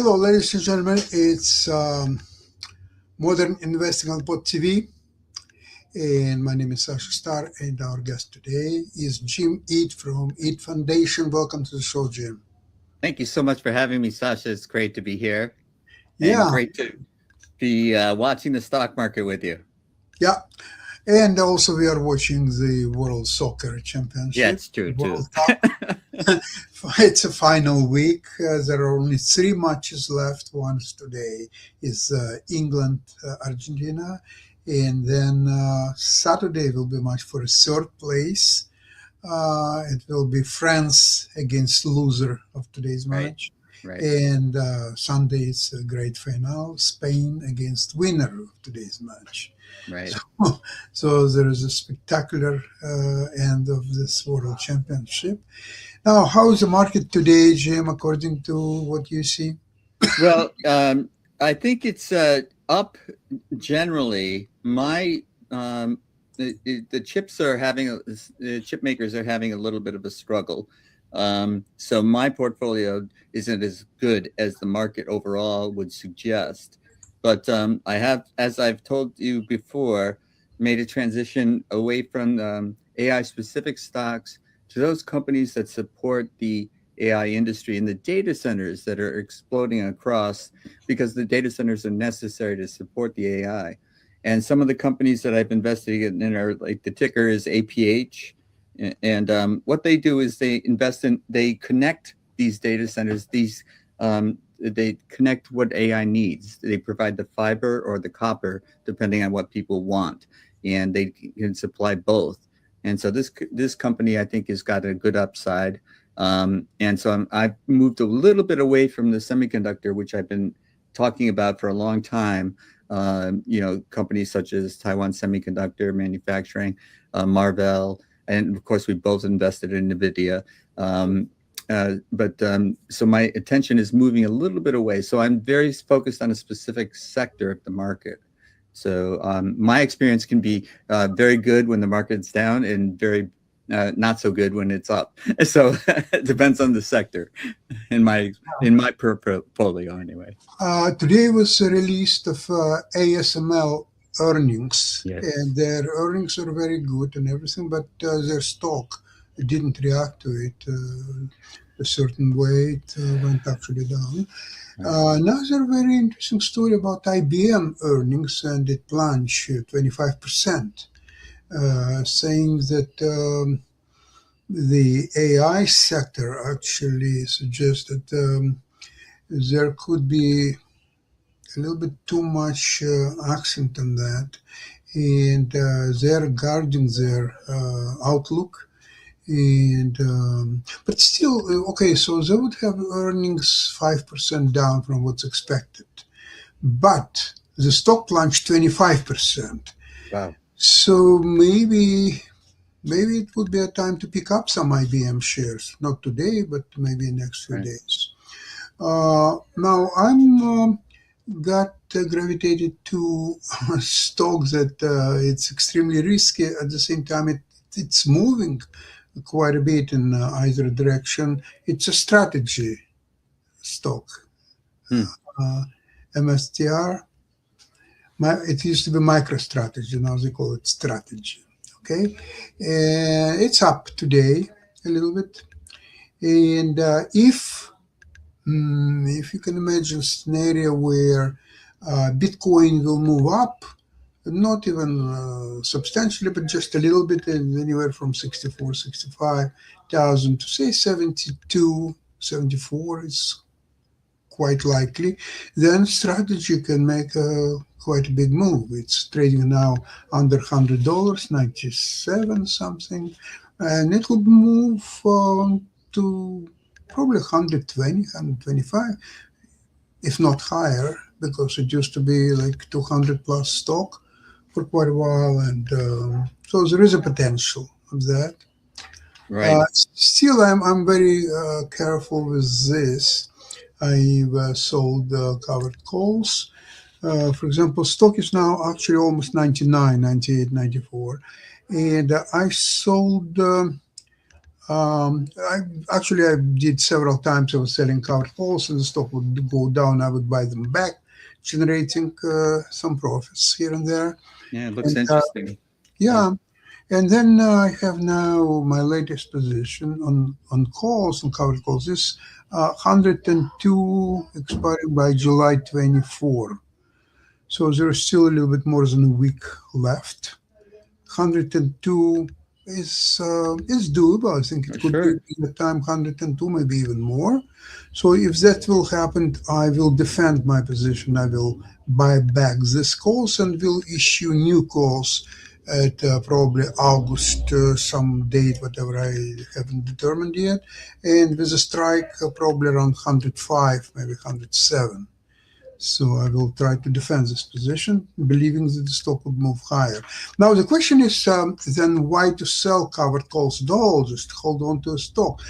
Hello, ladies and gentlemen. It's Modern Investing on Pod TV, and my name is Sasha Star, and our guest today is Jim Eat from Eat Foundation. Welcome to the show, Jim. Thank you so much for having me, Sasha. It's great to be here and Yeah, great to be watching the stock market with you. yeah. And also, we are watching the World Soccer Yeah, Championship, it's true too. World Cup. It's a final week. There are only three matches left. One today is England, Argentina, and then Saturday will be match for a third place. It will be France against loser of today's Right, match, right, and Sunday is a great final: Spain against winner of today's match. right. So, so there is a spectacular end of this World Championship. Now, how is the market today, Jim, according to what you see? Well, I think it's up generally. The chips are having the chip makers are having a little bit of a struggle. So my portfolio isn't as good as the market overall would suggest. But I have, as I've told you before, made a transition away from AI specific stocks to those companies that support the AI industry and the data centers that are exploding across, because the data centers are necessary to support the AI. And some of the companies that I've invested in are like the ticker is APH. And what they do is they connect these data centers, they connect what AI needs. They provide the fiber or the copper, depending on what people want. And they can supply both. And so this company, I think, has got a good upside. And so I've moved a little bit away from the semiconductor, which I've been talking about for a long time. Companies such as Taiwan Semiconductor Manufacturing, Marvell, and of course we both invested in NVIDIA. So my attention is moving a little bit away. So I'm very focused on a specific sector of the market. So my experience can be very good when the market's down and very not so good when it's up. So it depends on the sector in my portfolio anyway. Today was a release of ASML earnings, Yes. and their earnings are very good and everything, but their stock didn't react to it a certain way. It went actually down. Another very interesting story about IBM earnings, and it plunged 25%, saying that the AI sector actually suggests that there could be a little bit too much accent on that, and they're guarding their outlook. And but still, okay, so they would have earnings 5% down from what's expected, but the stock plunged 25%. Wow. So maybe it would be a time to pick up some IBM shares, not today, but maybe next few Right. days. Now I'm got gravitated to stock that it's extremely risky. At the same time, it's moving quite a bit in either direction. It's a strategy stock, Hmm. MSTR. It used to be MicroStrategy. Now they call it strategy. Okay, it's up today a little bit, and if you can imagine a scenario where Bitcoin will move up, not even substantially, but just a little bit, anywhere from 64, 65,000 to say 72, 74 is quite likely, then strategy can make quite a big move. It's trading now under $100, 97 something, and it will move to probably 120, 125, if not higher, because it used to be like 200 plus stock for quite a while, and so there is a potential of that. Right. Still, I'm very careful with this. I've sold covered calls. For example, stock is now actually almost 99, 98, 94. And I sold I did several times. I was selling covered calls, and the stock would go down. I would buy them back, generating some profits here and there. Yeah, it looks And interesting. Yeah. yeah, and then I have now my latest position on calls, on covered calls. This 102 expiring by July 24. So there's still a little bit more than a week left. 102 is doable. I think it could be Sure. in the time 102, maybe even more. So if that will happen, I will defend my position. I will buy back these calls and will issue new calls at probably August, some date, whatever I haven't determined yet, and with a strike probably around 105, maybe 107. So I will try to defend this position, believing that the stock would move higher. Now the question is then why to sell covered calls at all? Just hold on to a stock.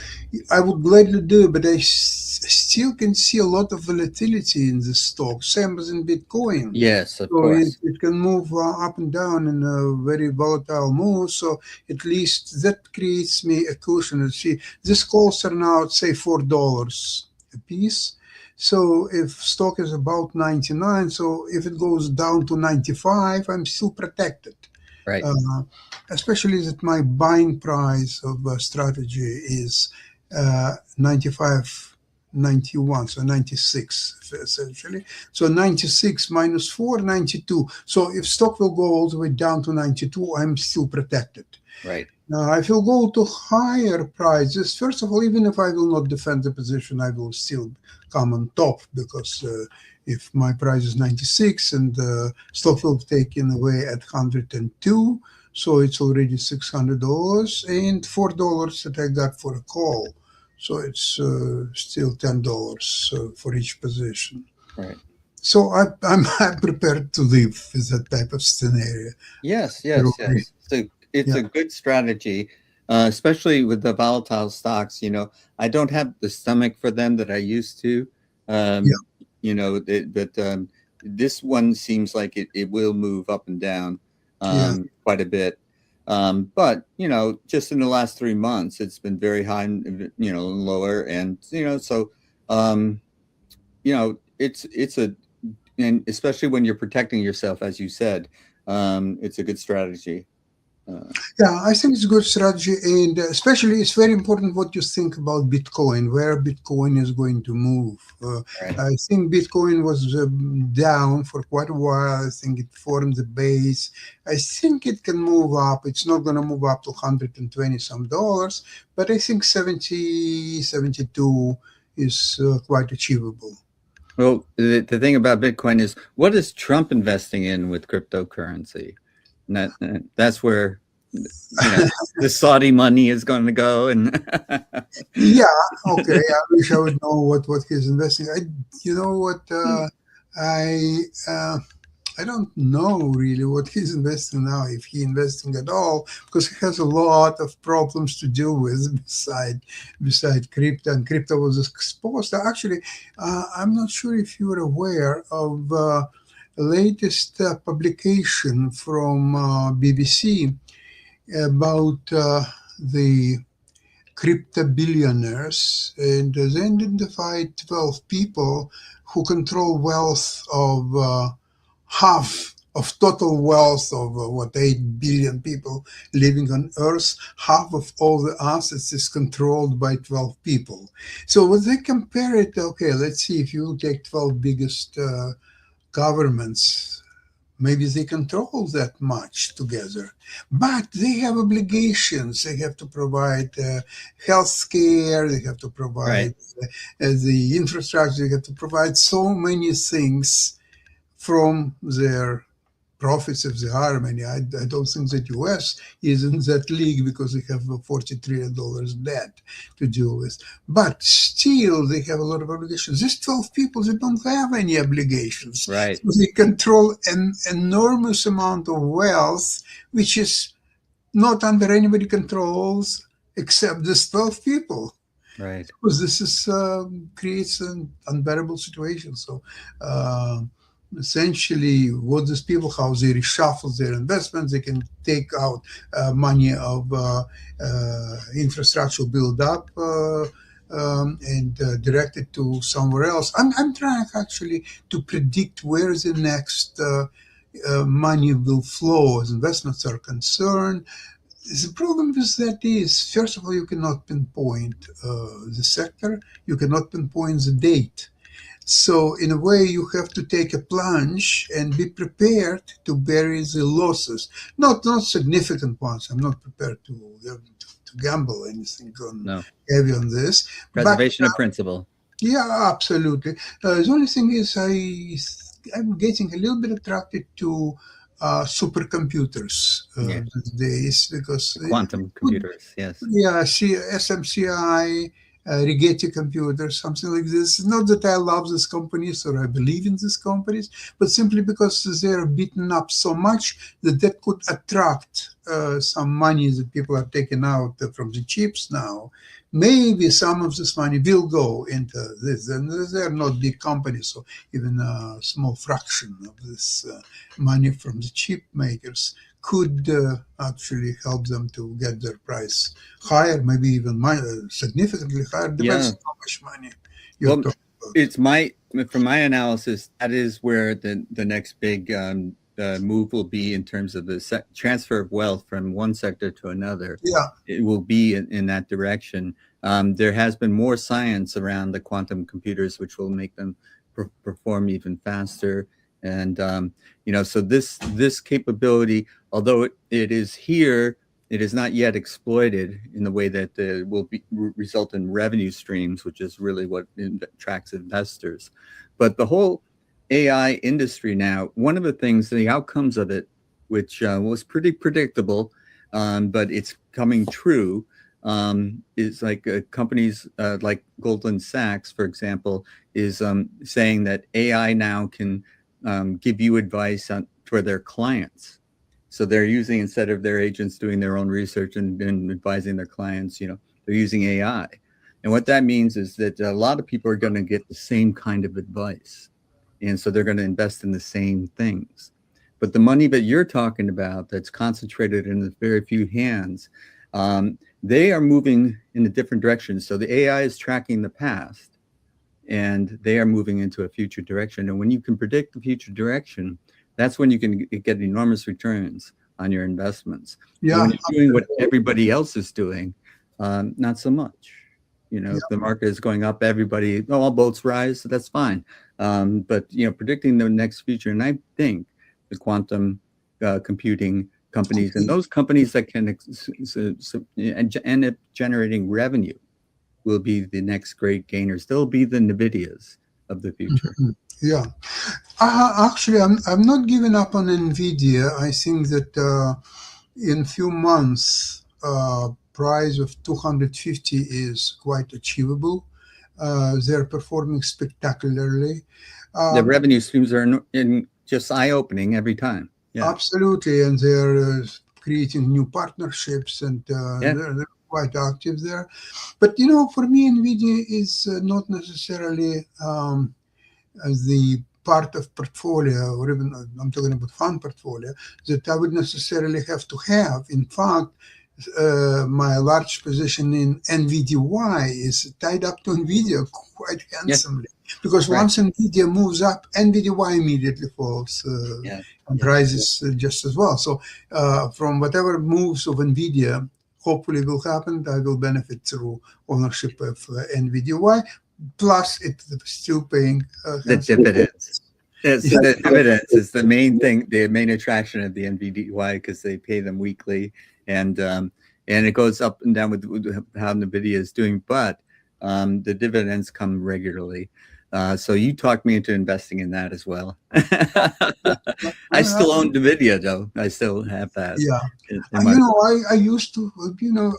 I would gladly do, but I still can see a lot of volatility in this stock, same as in Bitcoin. Yes, of So course. it can move up and down in a very volatile move. So at least that creates me a cushion. See, these calls are now, say, $4 a piece. So if stock is about 99, so if it goes down to 95, I'm still protected. Right. Especially that my buying price of strategy is 95.91, so 96 essentially. So 96 minus 4, 92. So if stock will go all the way down to 92, I'm still protected. Right. Now, if you'll go to higher prices, first of all, even if I will not defend the position, I will still come on top because if my price is 96 and stock will take in away at 102, so it's already $600 and $4 that I got for a call. So it's still $10 for each position. Right. So I'm prepared to live with that type of scenario. Yes. Yes. So it's Yeah. a good strategy, especially with the volatile stocks. I don't have the stomach for them that I used to. Yeah. But this one seems like it will move up and down Yeah. quite a bit. But just in the last 3 months, it's been very high, and lower, and so it's and especially when you're protecting yourself, as you said, it's a good strategy. Yeah, I think it's a good strategy, and especially it's very important what you think about Bitcoin, where Bitcoin is going to move. Right. I think Bitcoin was down for quite a while. I think it formed the base. I think it can move up. It's not going to move up to 120 some dollars, but I think 70, 72 is quite achievable. Well, the thing about Bitcoin is, what is Trump investing in with cryptocurrency? And that's where the Saudi money is going to go. And Yeah, okay. I wish I would know what he's investing. You know what? I don't know really what he's investing now, if he investing at all, because he has a lot of problems to deal with beside crypto, and crypto was exposed. Actually, I'm not sure if you are aware of latest publication from BBC about the crypto billionaires, and they identified 12 people who control wealth of half of total wealth of 8 billion people living on earth. Half of all the assets is controlled by 12 people. So when they compare it, okay, let's see, if you take 12 biggest governments, maybe they control that much together, but they have obligations. They have to provide health care, they have to provide the infrastructure, they have to provide so many things from their profits if they are many. I don't think that US is in that league because they have a $40 trillion debt to deal with. But still, they have a lot of obligations. These 12 people, they don't have any obligations. Right. So they control an enormous amount of wealth, which is not under anybody controls except these 12 people. Right. Because this is creates an unbearable situation. So essentially what these people, how they reshuffle their investments. They can take out money of infrastructure build up and direct it to somewhere else. I'm trying actually to predict where the next money will flow as investments are concerned. The problem with that is, first of all, you cannot pinpoint the sector, you cannot pinpoint the date. So in a way, you have to take a plunge and be prepared to bury the losses, not significant ones. I'm not prepared to gamble anything heavy on this. Preservation of principle. Yeah, absolutely. The only thing is, I'm getting a little bit attracted to supercomputers these days because quantum computers. Yes. Yeah, SMCI, Rigetti Computers, something like this. Not that I love these companies or I believe in these companies, but simply because they're beaten up so much that could attract some money that people are taking out from the chips now. Maybe some of this money will go into this, and they're not big companies, so even a small fraction of this money from the chip makers could actually help them to get their price higher, maybe even significantly higher. Depends on how much money you're talking about. It's from my analysis, that is where the next big move will be in terms of the transfer of wealth from one sector to another. Yeah, it will be in that direction. There has been more science around the quantum computers, which will make them perform even faster. And so this capability, although it is here, it is not yet exploited in the way that will result in revenue streams, which is really what attracts investors. But the whole AI industry now, one of the things, the outcomes of it, which was pretty predictable, but it's coming true, is like companies like Goldman Sachs, for example, is saying that AI now can give you advice for their clients. So they're using, instead of their agents doing their own research and advising their clients, they're using AI. And what that means is that a lot of people are going to get the same kind of advice. And so they're going to invest in the same things. But the money that you're talking about that's concentrated in the very few hands, they are moving in a different direction. So the AI is tracking the past, and they are moving into a future direction. And when you can predict the future direction, that's when you can get enormous returns on your investments. Yeah. When you're doing what everybody else is doing, not so much. If the market is going up, everybody, all boats rise, so that's fine. But predicting the next future, and I think the quantum computing companies and those companies that can end up generating revenue will be the next great gainers. They'll be the NVIDIAs of the future. Yeah. Actually, I'm not giving up on NVIDIA. I think that in few months, price of 250 is quite achievable. They're performing spectacularly. The revenue streams are just eye-opening every time. Yeah. Absolutely, and they're creating new partnerships, and they're quite active there. But for me, NVIDIA is not necessarily the part of portfolio, or even I'm talking about fund portfolio, that I would necessarily have to have. In fact, my large position in NVDY is tied up to NVIDIA quite handsomely. Because once NVIDIA moves up, NVDY immediately falls and rises just as well. So from whatever moves of NVIDIA hopefully will happen, I will benefit through ownership of NVDY. Plus, it's still paying the dividends. Yeah, so the dividends is the main thing, the main attraction of the NVDY, because they pay them weekly, and it goes up and down with how NVIDIA is doing, but the dividends come regularly. So you talked me into investing in that as well. I still own NVIDIA, though. I still have that. Yeah. I used to,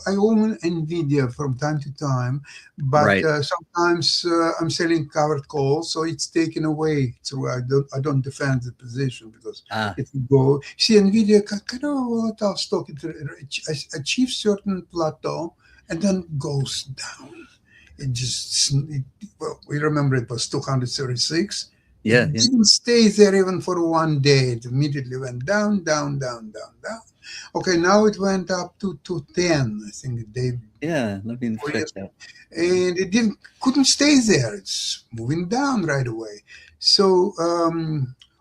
I own NVIDIA from time to time, but sometimes I'm selling covered calls, so it's taken away. So I don't defend the position because if you go, see, NVIDIA kind of volatile stock, it achieves certain plateau and then goes down. It just, we remember it was 236, Yeah, It yeah. didn't stay there even for one day. It immediately went down, down, down, down, down. Okay, now it went up to 210, I think, the day Yeah, let me before check yesterday. that. And it couldn't stay there. It's moving down right away. So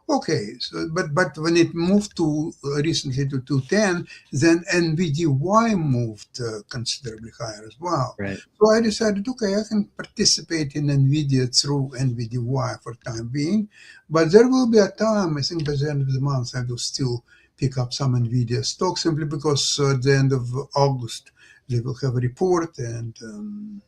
okay, so but when it moved to recently to 210, then NVDY moved considerably higher as well. Right. So I decided, okay, I can participate in NVIDIA through NVDY for time being, but there will be a time, I think by the end of the month, I will still pick up some NVIDIA stock simply because at the end of August, they will have a report and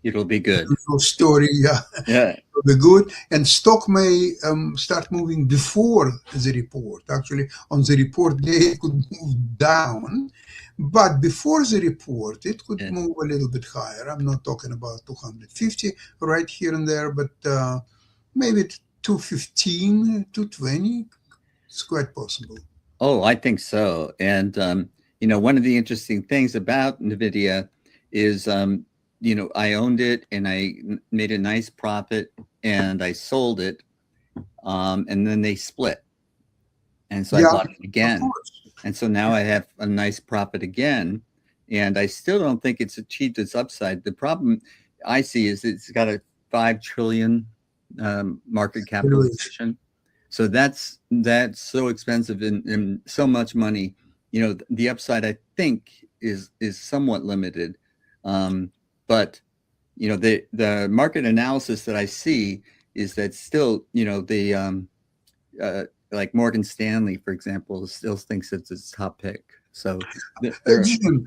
It'll be good. usual story, yeah, Yeah. will be good. And stock may start moving before the report. Actually, on the report day, it could move down, but before the report, it could Yeah. move a little bit higher. I'm not talking about 250 right here and there, but maybe 215, 220. It's quite possible. Oh, I think so. And one of the interesting things about NVIDIA is, I owned it and I made a nice profit and I sold it, and then they split, and so I Yeah, bought it of again, course. and so now I have a nice profit again, and I still don't think it's achieved its upside. The problem I see is it's got a 5 trillion market Valuation. capitalization. So that's so expensive and so much money. The upside I think is somewhat limited, but the market analysis that I see is that still the like Morgan Stanley, for example, still thinks it's its top pick. So Jim,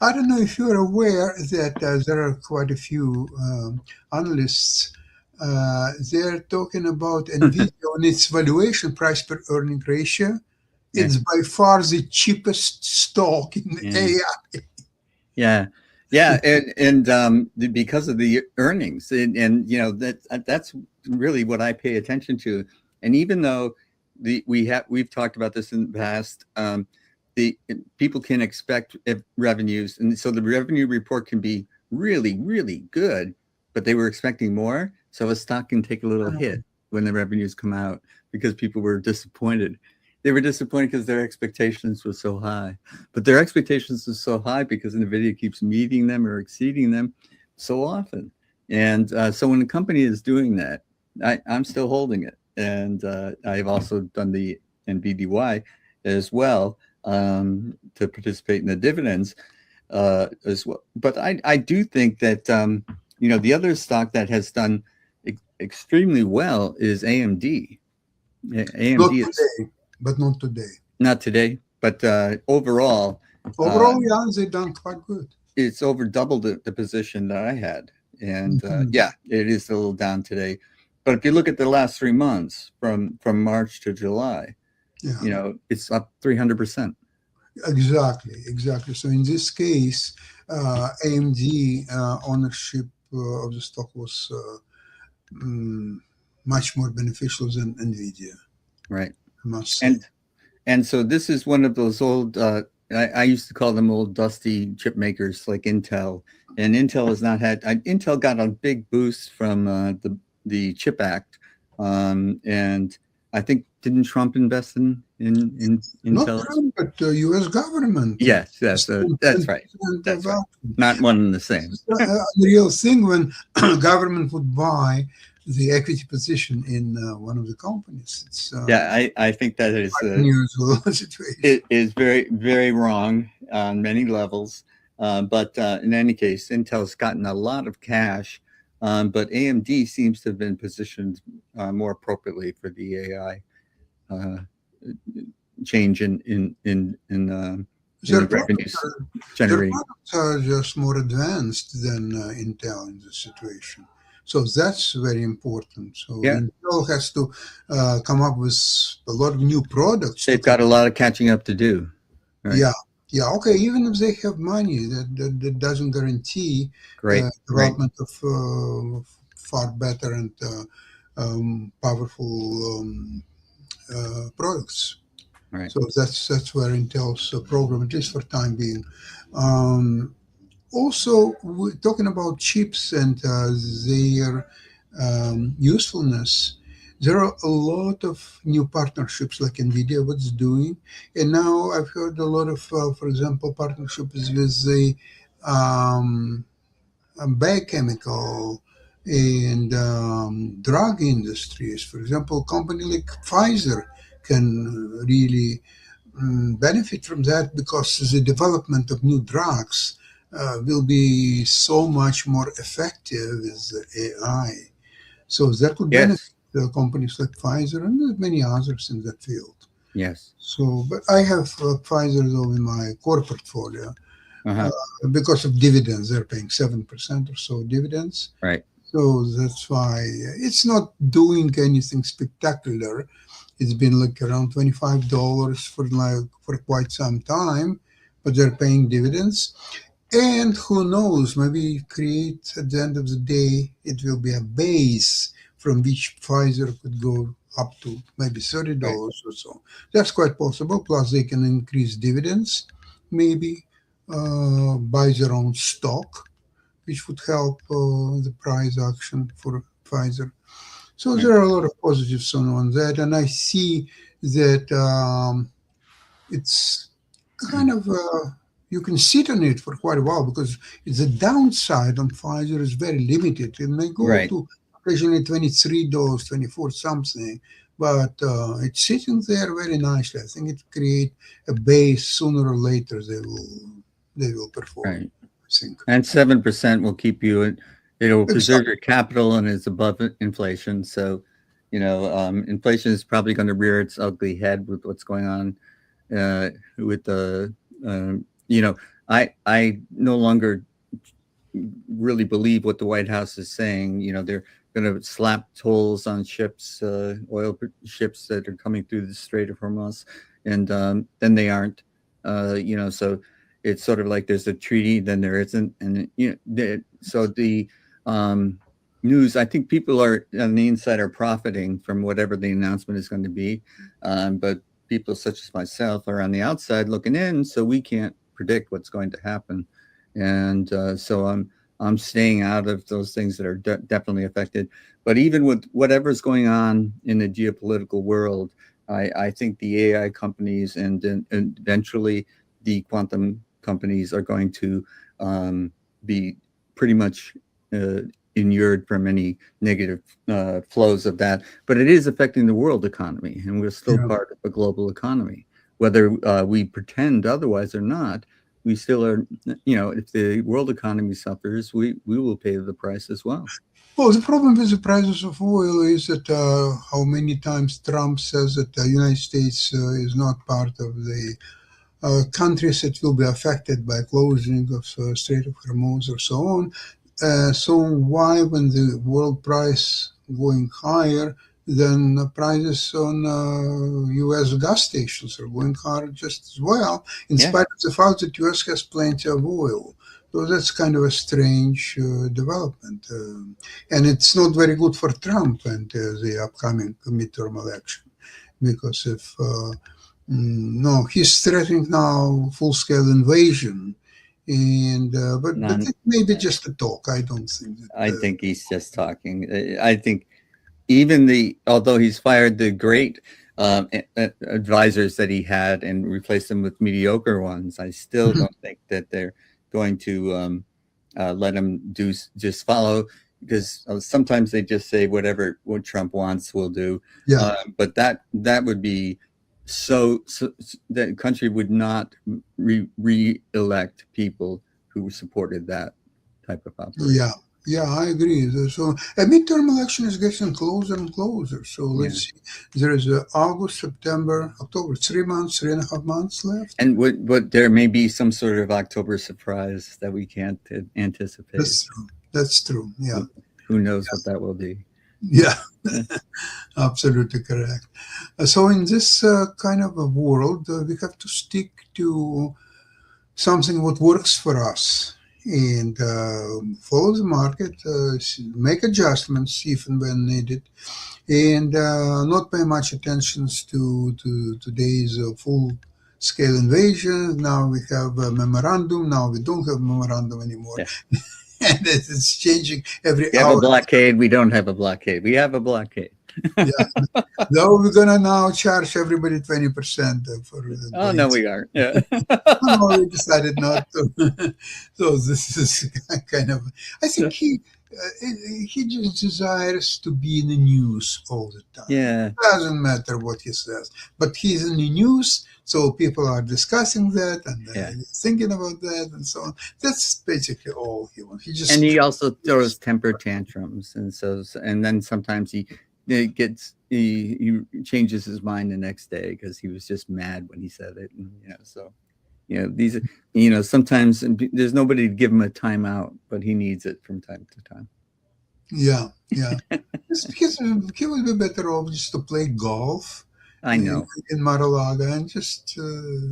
I don't know if you're aware that there are quite a few analysts. They're talking about NVIDIA on its valuation price per earning ratio. Yeah. It's by far the cheapest stock in AI. Yeah. Yeah, and because of the earnings, and that's really what I pay attention to. And even though we've talked about this in the past, the people can expect revenues, and so the revenue report can be really, really good, but they were expecting more, so a stock can take a little hit when the revenues come out because people were disappointed. They were disappointed because their expectations were so high, but their expectations are so high because NVIDIA keeps meeting them or exceeding them so often. And so when a company is doing that, I'm still holding it. And I've also done the NVDY as well to participate in the dividends as well. But I do think that, the other stock that has done extremely well is AMD. AMD Not is today, but not today. not today, but overall, Overall, yeah, they've done quite good. it's over double the position that I had. And yeah, it is a little down today. But if you look at the last 3 months from March to July, Yeah, it's up 300%. exactly. So in this case, AMD ownership of the stock was much more beneficial than NVIDIA, Right. I must say. And so this is one of those old, I used to call them old dusty chip makers like Intel. And Intel has not had, Intel got a big boost from the CHIP Act. And I think, didn't Trump invest in Not Intel? Trump, but the U.S. government. Yes, that's right. That's right. Not one and the same. It's a real thing when government would buy the equity position in one of the companies. It's Yeah, I think that is unusual situation. it is very, very wrong on many levels. But in any case, Intel's gotten a lot of cash, but AMD seems to have been positioned more appropriately for the AI change in Their revenues their generating. products are just more advanced than Intel in this situation. So that's very important. So Yeah. Intel has to come up with a lot of new products. They've got a lot of catching up to do. Right? Yeah. Okay. Even if they have money, that doesn't guarantee development of far better and powerful products. Right. So that's where Intel's program, at least for time being. Also, we're talking about chips and their usefulness. there are a lot of new partnerships like NVIDIA, what's doing. And now I've heard a lot of, for example, partnerships with the um, biochemical and drug industries. For example, a company like Pfizer can really benefit from that because the development of new drugs will be so much more effective with the AI. So that could benefit Yes. companies like Pfizer and there's many others in that field. Yes. So, but I have Pfizer though in my core portfolio uh, Uh-huh. because of dividends. They're paying 7% or so dividends. Right. So that's why it's not doing anything spectacular. It's been like around $25 for quite some time, but they're paying dividends. And who knows, maybe create at the end of the day, it will be a base from which Pfizer could go up to maybe Right. $30 or so. That's quite possible. Plus, they can increase dividends, maybe buy their own stock, which would help the price action for Pfizer. So Right. there are a lot of positives on that, and I see that it's kind of you can sit on it for quite a while because the downside on Pfizer is very limited. It may go Right. to occasionally $23, 24 something, but it's sitting there very nicely. I think it create a base sooner or later. They will perform. Right. I think And 7% will keep you in, it'll preserve exactly. your capital and is above inflation. So, inflation is probably going to rear its ugly head with what's going on with the, um, you know, I no longer really believe what the White House is saying. They're going to slap tolls on ships, ships that are coming through the Strait of Hormuz, and then they aren't. So it's sort of like there's a treaty, then there isn't, and so the um, news. I think people are on the inside are profiting from whatever the announcement is going to be, but people such as myself are on the outside looking in, so we can't predict what's going to happen, and so I'm staying out of those things that are definitely affected. But even with whatever's going on in the geopolitical world, I think the AI companies and eventually the quantum companies are going to be pretty much inured from any negative flows of that. But it is affecting the world economy, and we're still Yeah. part of a global economy. Whether we pretend otherwise or not, we still are, if the world economy suffers, we will pay the price as well. Well, the problem with the prices of oil is that how many times Trump says that the United States is not part of the countries that will be affected by closing of Strait of Hormuz or so on. So why, when the world price going higher, then the prices on U.S. gas stations are going higher just as well, in Yeah. spite of the fact that U.S. has plenty of oil. So that's kind of a strange development, and it's not very good for Trump and the upcoming midterm election, because if no, he's threatening now full-scale invasion, and but None. it may be just a talk. I don't think I that. think he's just talking. I think even although he's fired the great advisors that he had and replaced them with mediocre ones, I still don't think that they're going to let him just follow, because sometimes they just say what Trump wants we'll do. Yeah, But that would be so the country would not re-elect people who supported that type of yeah, operation. yeah. I agree. So a midterm election is getting closer and closer. So Yeah. let's see. There is August, September, October. 3 months, 3.5 months left. And what there may be some sort of October surprise that we can't anticipate. That's true. That's true. Yeah, Who knows what that will be? yeah. Absolutely correct. So in this kind of a world, we have to stick to something what works for us and follow the market, make adjustments if and when needed, and not pay much attention to today's full scale invasion. Now we have a memorandum. Now we don't have memorandum anymore. Yeah. And it's changing every We have a hour. blockade. We don't have a blockade. We have a blockade. Yeah. Though we're gonna now charge everybody 20% for Oh no, going. we aren't. Yeah. No, we decided not to. So this is kind of. I think he just desires to be in the news all the time. Yeah. Doesn't matter what he says, but he's in the news, so people are discussing that and Yeah. thinking about that and so on. That's basically all he wants. He just And he also throws temper tantrums, and then sometimes he changes his mind the next day because he was just mad when he said it, and so these sometimes there's nobody to give him a timeout, but he needs it from time to time. Yeah. He would be better off just to play golf. I know, in Mar-a-Lago and just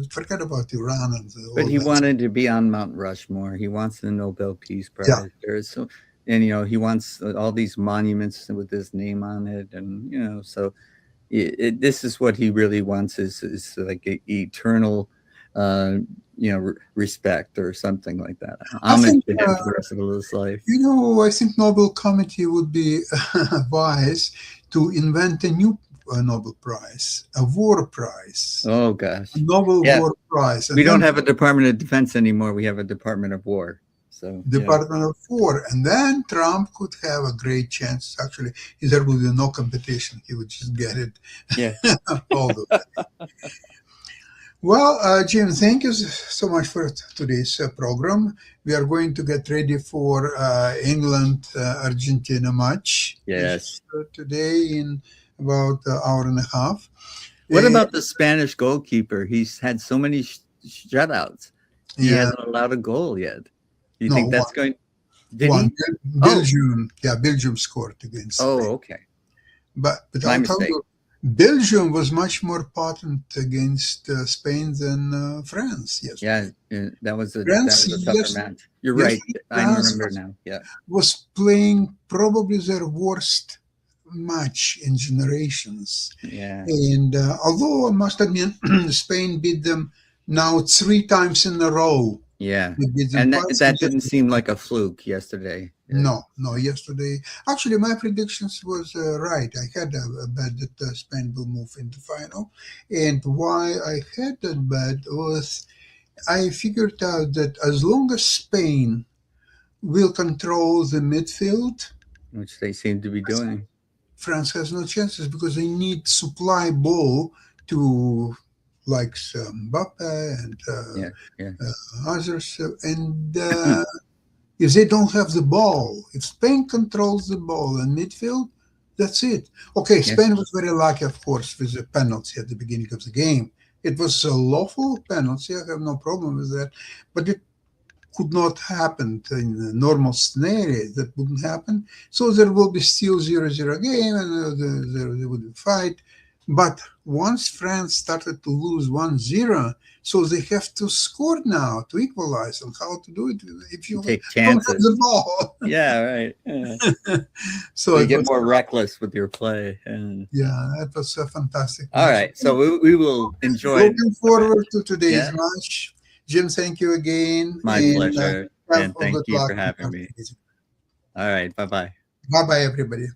forget about Iran and but all he that. wanted to be on Mount Rushmore. He wants the Nobel Peace Yeah. Prize. And he wants all these monuments with his name on it, and so this is what he really wants is like a eternal respect or something like that. Homage to him for the rest of his life. I think Nobel Committee would be wise to invent a new Nobel Prize, a war prize. Oh gosh, a Nobel War Prize. And we don't have a Department of Defense anymore. We have a Department of War. So Department of War, and then Trump could have a great chance. Actually, there would be no competition; he would just get it. Yeah. all the way. Well, Jim, thank you so much for today's program. We are going to get ready for England-Argentina match. Yes. Today in about an hour and a half. What about the Spanish goalkeeper? He's had so many shutouts. He hasn't allowed a goal yet. Do you think that's going? Belgium, Belgium scored against Spain. Oh, okay. But my mistake. Belgium was much more potent against Spain than France. Yes. Yeah, that was a tougher match. You're right. I remember now. Yeah. Was playing probably their worst match in generations. Yeah. And although I must admit, Spain beat them now 3 times in a row. Yeah. And that didn't seem like a fluke yesterday. No, yesterday. Actually, my predictions was right. I had a bet that Spain will move into final. And why I had that bet was I figured out that as long as Spain will control the midfield, which they seem to be doing, France has no chances because they need supply ball to like Mbappe and others. And if they don't have the ball, if Spain controls the ball in midfield, that's it. Okay, Spain was very lucky, of course, with the penalty at the beginning of the game. It was a lawful penalty. I have no problem with that. But it could not happen in a normal scenario. That wouldn't happen. So there will be still 0-0 game and there would be fight. But once France started to lose 1-0, so they have to score now to equalize. And how to do it if you take chances. Don't have the ball? Yeah, right. Yeah. So you get more reckless with your play. And yeah, that was a fantastic match. All right, so we will enjoy. Looking forward to today's match. Jim, thank you again. My pleasure. And thank you for having me. All right, bye-bye. Bye-bye, everybody.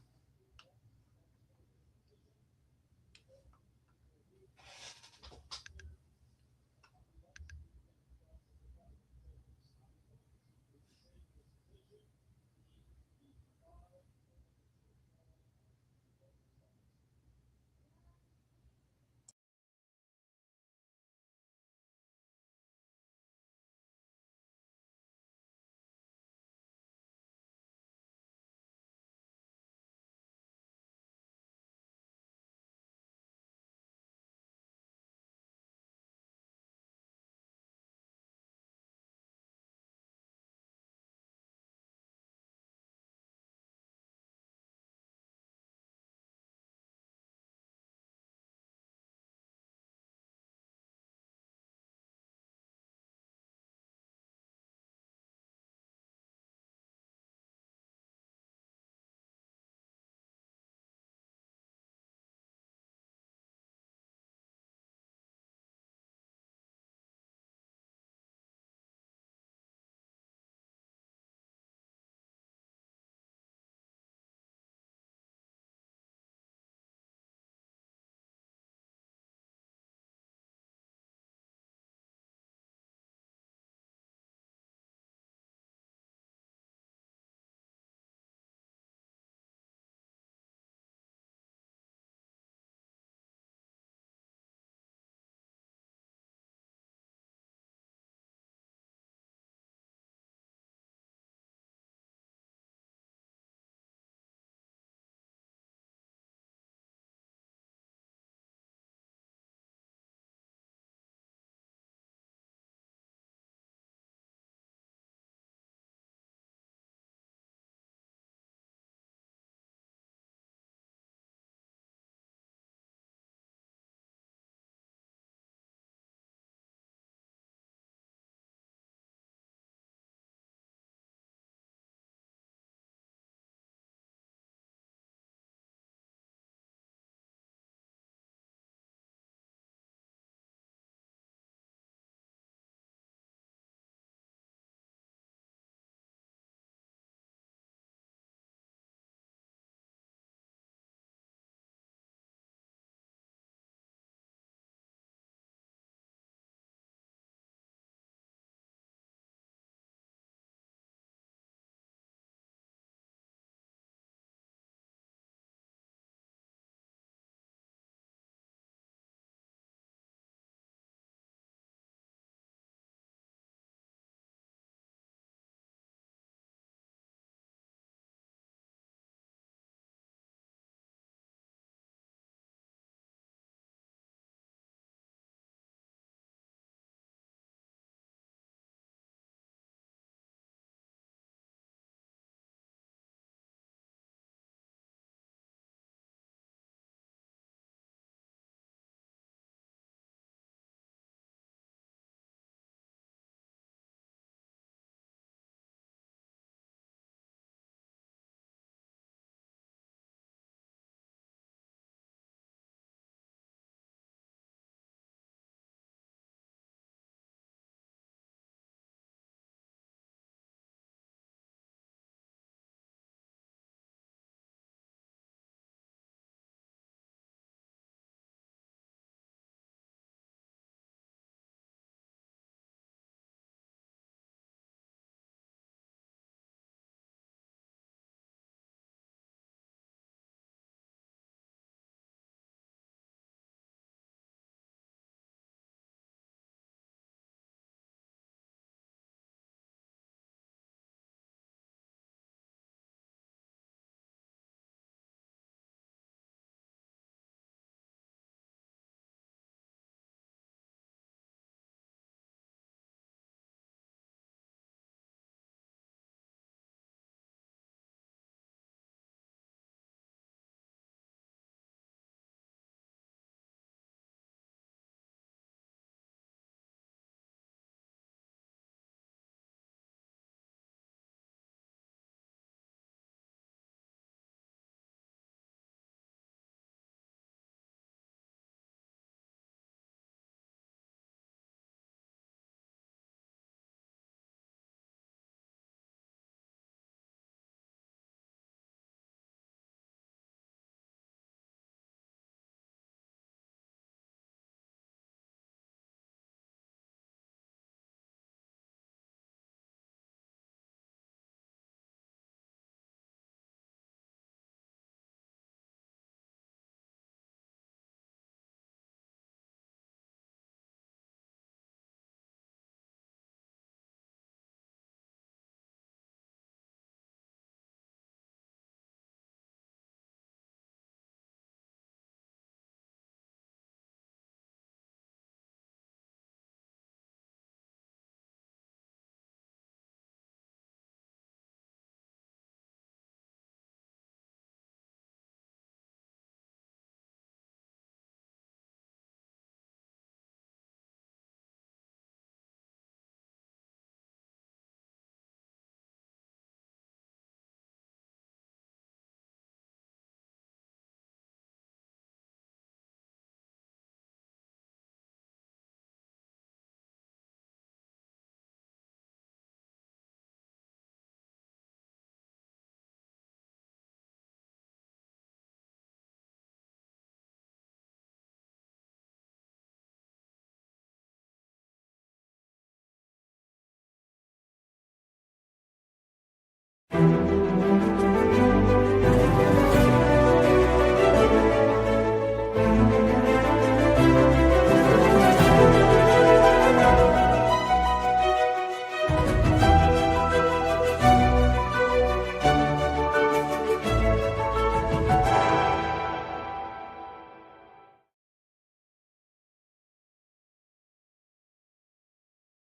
you.